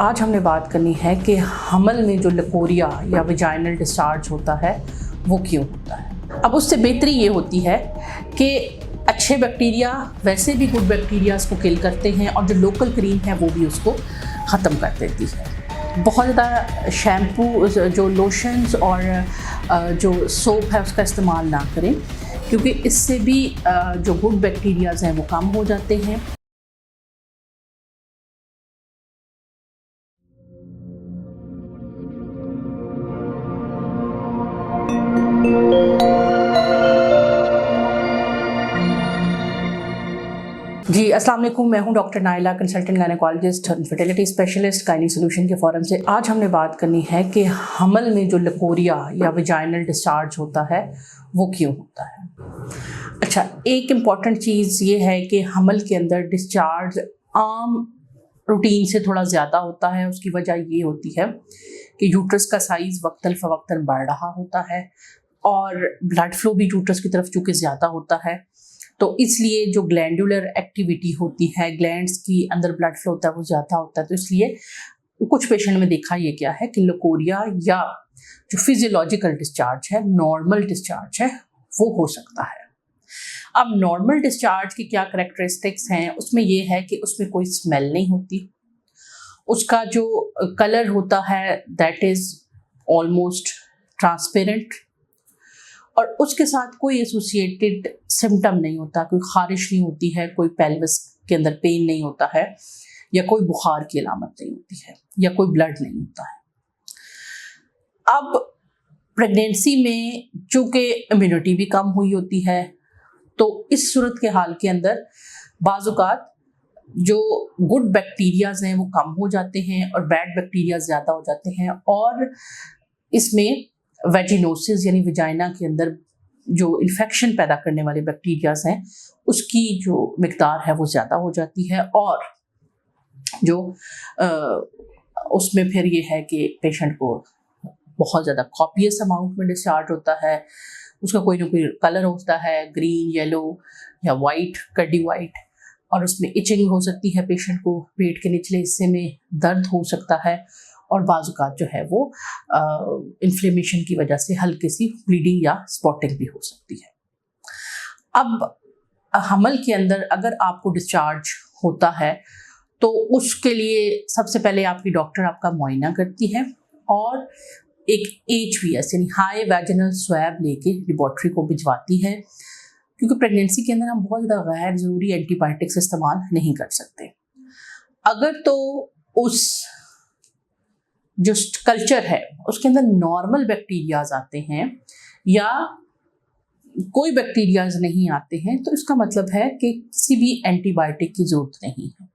आज हमने बात करनी है कि हमल में जो लकोरिया या विजाइनल डिस्चार्ज होता है वो क्यों होता है। अब उससे बेहतरी ये होती है कि अच्छे बैक्टीरिया वैसे भी गुड बैक्टीरियाज को किल करते हैं और जो लोकल क्रीम है वो भी उसको ख़त्म कर देती है। बहुत ज़्यादा शैम्पू, जो लोशंस और जो सोप है उसका इस्तेमाल ना करें, क्योंकि इससे भी जो गुड बैक्टीरियाज हैं वो कम हो जाते हैं। जी अस्सलाम वालेकुम, मैं हूं doctor Naila, consultant gynaecologist, fertility specialist, gynae solution के फोरम से। आज हमने बात करनी है कि हमल में जो लकोरिया या विजाइनल डिस्चार्ज होता है वो क्यों होता है। अच्छा, एक इम्पॉर्टेंट चीज़ ये है कि हमल के अंदर डिस्चार्ज आम रूटीन से थोड़ा ज़्यादा होता है। उसकी वजह ये होती है कि यूट्रस का साइज़ वक्तन फ़वक्तन बढ़ रहा होता है और ब्लड फ्लो भी यूट्रस की तरफ चूँकि ज़्यादा होता है, तो इसलिए जो ग्लैंडुलर एक्टिविटी होती है, ग्लैंड्स की अंदर ब्लड फ्लो होता है वो ज़्यादा होता है। तो इसलिए कुछ पेशेंट में देखा ये क्या है कि लकोरिया या जो फिजियोलॉजिकल डिस्चार्ज है, नॉर्मल डिस्चार्ज है, वो हो सकता है। अब नॉर्मल डिस्चार्ज की क्या करैक्टरिस्टिक्स हैं, उसमें ये है कि उसमें कोई स्मेल नहीं होती, उसका जो कलर होता है दैट इज़ ऑलमोस्ट ट्रांसपेरेंट, और उसके साथ कोई एसोसिएटेड सिम्टम नहीं होता, कोई खारिश नहीं होती है, कोई पेल्विस के अंदर पेन नहीं होता है, या कोई बुखार की अलामत नहीं होती है, या कोई ब्लड नहीं होता है। अब प्रेगनेंसी में चूँकि इम्यूनिटी भी कम हुई होती है, तो इस सूरत के हाल के अंदर बाज़-औक़ात जो गुड बैक्टीरियाज़ हैं वो कम हो जाते हैं और बैड बैक्टीरियाज़ ज़्यादा हो जाते हैं, और इसमें वेजिनोसिस यानी विजाइना के अंदर जो इन्फेक्शन पैदा करने वाले बैक्टीरियाज हैं उसकी जो मिकदार है वो ज़्यादा हो जाती है, और जो उसमें फिर ये है कि पेशेंट को बहुत ज़्यादा कॉपियस अमाउंट में डिस्चार्ज होता है। उसका कोई ना कोई कलर होता है, ग्रीन, येलो या वाइट, कड्डी वाइट, और उसमें इचिंग हो सकती है, पेशेंट को पेट के निचले हिस्से में दर्द हो सकता है, और बाज़-औक़ात जो है वो इन्फ्लेमेशन की वजह से हल्की सी ब्लीडिंग या स्पॉटिंग भी हो सकती है। अब हमल के अंदर अगर आपको डिस्चार्ज होता है तो उसके लिए सबसे पहले आपकी डॉक्टर आपका मुआयना करती है और एक HVS यानी हाई वैजिनल स्वैब लेके लेबॉर्ट्री को भिजवाती है, क्योंकि प्रेगनेंसी के अंदर हम बहुत ज़्यादा गैर ज़रूरी एंटीबायोटिक्स इस्तेमाल नहीं कर सकते। अगर तो उस जो कल्चर है उसके अंदर नॉर्मल बैक्टीरियाज आते हैं या कोई बैक्टीरियाज नहीं आते हैं, तो इसका मतलब है कि किसी भी एंटीबायोटिक की ज़रूरत नहीं है।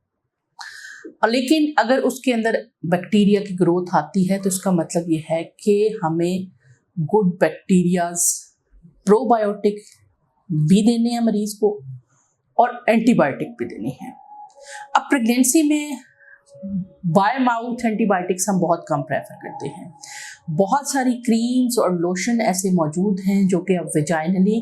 और लेकिन अगर उसके अंदर बैक्टीरिया की ग्रोथ आती है तो इसका मतलब ये है कि हमें गुड बैक्टीरियाज, प्रोबायोटिक भी देने हैं मरीज़ को और एंटीबायोटिक भी देनी है। अब प्रेगनेंसी में बाय माउथ एंटीबायोटिक्स हम बहुत कम प्रेफर करते हैं। बहुत सारी क्रीम्स और लोशन ऐसे मौजूद हैं जो कि अब वेजाइनली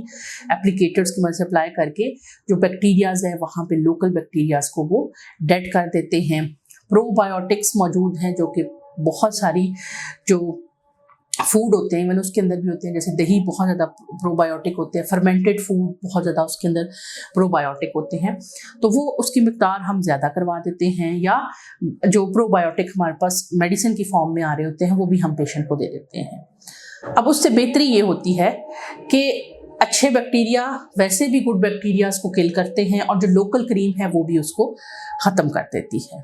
एप्लीकेटर्स की मदद से अप्लाई करके जो बैक्टीरियाज है वहाँ पे लोकल बैक्टीरियाज को वो डेड कर देते हैं। प्रोबायोटिक्स मौजूद हैं जो कि बहुत सारी जो फूड होते हैं, मैंने उसके अंदर भी होते हैं, जैसे दही बहुत ज़्यादा प्रोबायोटिक होते हैं, फर्मेंटेड फूड बहुत ज़्यादा उसके अंदर प्रोबायोटिक होते हैं, तो वो उसकी मिकदार हम ज़्यादा करवा देते हैं, या जो प्रोबायोटिक हमारे पास मेडिसिन की फॉर्म में आ रहे होते हैं वो भी हम पेशेंट को दे देते हैं। अब उससे बेहतरी ये होती है कि अच्छे बैक्टीरिया वैसे भी गुड बैक्टीरियाज को किल करते हैं और जो लोकल क्रीम है वो भी उसको ख़त्म कर देती है।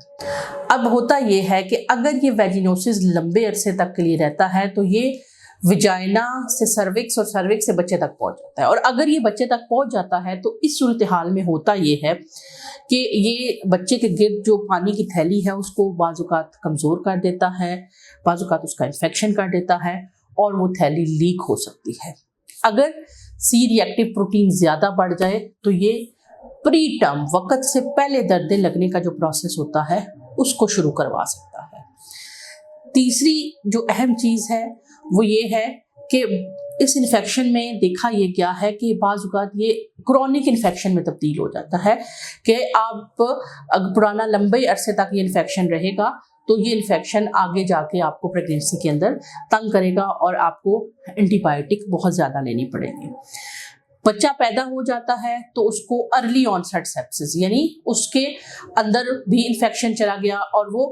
अब होता ये है कि अगर ये वेजिनोसिस लंबे अरसे तक के लिए रहता है तो ये विजाइना से सर्विक्स और सर्विक्स से बच्चे तक पहुंच जाता है, और अगर ये बच्चे तक पहुंच जाता है तो इस सूरत हाल में होता ये है कि ये बच्चे के गिर्द जो पानी की थैली है उसको बाज़-औक़ात कमज़ोर कर देता है, बाज़-औक़ात उसका इन्फेक्शन कर देता है और वो थैली लीक हो सकती है। अगर सी रिएक्टिव प्रोटीन ज़्यादा बढ़ जाए तो ये प्री टर्म वक़्त से पहले दर्द लगने का जो प्रोसेस होता है उसको शुरू करवा सकता है। तीसरी जो अहम चीज़ है वो ये है कि इस इन्फेक्शन में देखा ये गया है कि बाज़-औक़ात ये क्रॉनिक इन्फेक्शन में तब्दील हो जाता है कि आप अगर पुराना लंबे अरसे तक ये इन्फेक्शन रहेगा तो ये इन्फेक्शन आगे जाके आपको प्रेगनेंसी के अंदर तंग करेगा और आपको एंटीबायोटिक बहुत ज़्यादा लेनी पड़ेगी। बच्चा पैदा हो जाता है तो उसको अर्ली ऑनसेट सेप्सिस, यानी उसके अंदर भी इन्फेक्शन चला गया और वो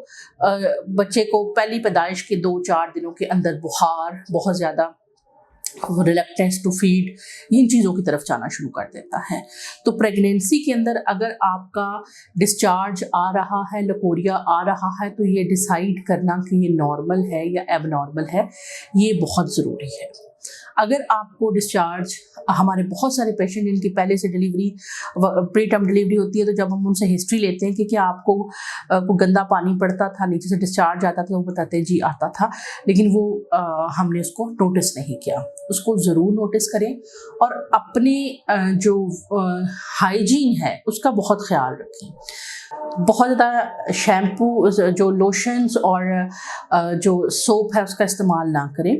बच्चे को पहली पैदाइश के 2-4 दिनों के अंदर बुखार, बहुत ज़्यादा रिलक्टेंस टू फीड, इन चीज़ों की तरफ जाना शुरू कर देता है। तो प्रेगनेंसी के अंदर अगर आपका डिस्चार्ज आ रहा है, लकोरिया आ रहा है, तो ये डिसाइड करना कि ये नॉर्मल है या एबनॉर्मल है, ये बहुत ज़रूरी है। अगर आपको डिस्चार्ज, हमारे बहुत सारे पेशेंट जिनकी पहले से डिलीवरी, प्री टर्म डिलीवरी होती है, तो जब हम उनसे हिस्ट्री लेते हैं कि क्या आपको को गंदा पानी पड़ता था, नीचे से डिस्चार्ज आता था, तो वो बताते हैं जी आता था, लेकिन वो हमने उसको नोटिस नहीं किया। उसको ज़रूर नोटिस करें और अपने जो हाइजीन है उसका बहुत ख्याल रखें। बहुत ज़्यादा शैम्पू, जो लोशंस और जो सोप है उसका इस्तेमाल ना करें,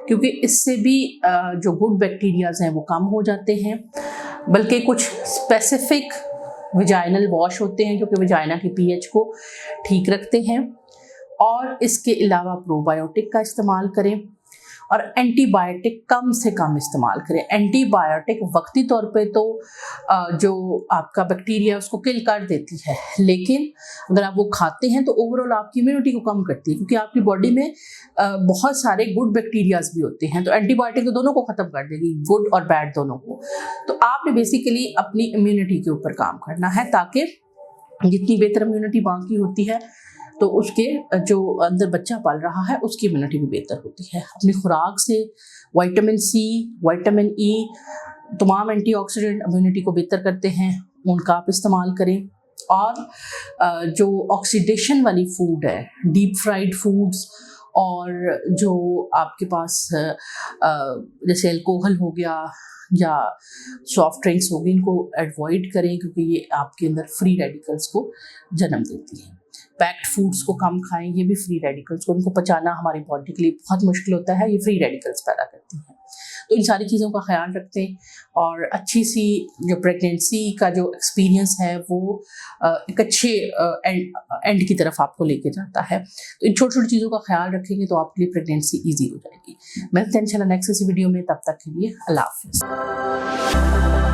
क्योंकि इससे भी जो गुड बैक्टीरियाज हैं वो कम हो जाते हैं। बल्कि कुछ स्पेसिफिक विजाइनल वॉश होते हैं जो कि विजाइना की पीएच को ठीक रखते हैं। और इसके अलावा प्रोबायोटिक का इस्तेमाल करें और एंटीबायोटिक कम से कम इस्तेमाल करें। एंटीबायोटिक वक्ती तौर पे तो जो आपका बैक्टीरिया उसको किल कर देती है, लेकिन अगर आप वो खाते हैं तो ओवरऑल आपकी इम्यूनिटी को कम करती है, क्योंकि आपकी बॉडी में बहुत सारे गुड बैक्टीरियाज भी होते हैं। तो एंटीबायोटिक तो दोनों को ख़त्म कर देगी, गुड और बैड दोनों को। तो आपने बेसिकली अपनी इम्यूनिटी के ऊपर काम करना है, ताकि जितनी बेहतर इम्यूनिटी बाकी होती है तो उसके जो अंदर बच्चा पल रहा है उसकी इम्यूनिटी भी बेहतर होती है। अपनी खुराक से विटामिन सी, विटामिन ई, तमाम एंटीऑक्सीडेंट इम्यूनिटी को बेहतर करते हैं, उनका आप इस्तेमाल करें। और जो ऑक्सीडेशन वाली फूड है, डीप फ्राइड फूड्स, और जो आपके पास जैसे अल्कोहल हो गया या सॉफ्ट ड्रिंक्स हो गई, इनको अवॉइड करें, क्योंकि ये आपके अंदर फ्री रेडिकल्स को जन्म देती है। पैक्ड फूड्स को कम खाएं, ये भी फ्री रेडिकल्स को, इनको पचाना हमारी बॉडी के लिए बहुत मुश्किल होता है, ये फ्री रेडिकल्स पैदा करती हैं। तो इन सारी चीज़ों का ख्याल रखते हैं और अच्छी सी जो प्रेगनेंसी का जो एक्सपीरियंस है वो एक अच्छे एंड की तरफ आपको लेके जाता है। तो इन छोटी छोटी चीज़ों का ख्याल रखेंगे तो आपके लिए प्रेगनेंसी ईजी हो जाएगी। मिलते हैं इंशाल्लाह नेक्स्ट इसी वीडियो में, तब तक के लिए अल्लाह हाफिज़।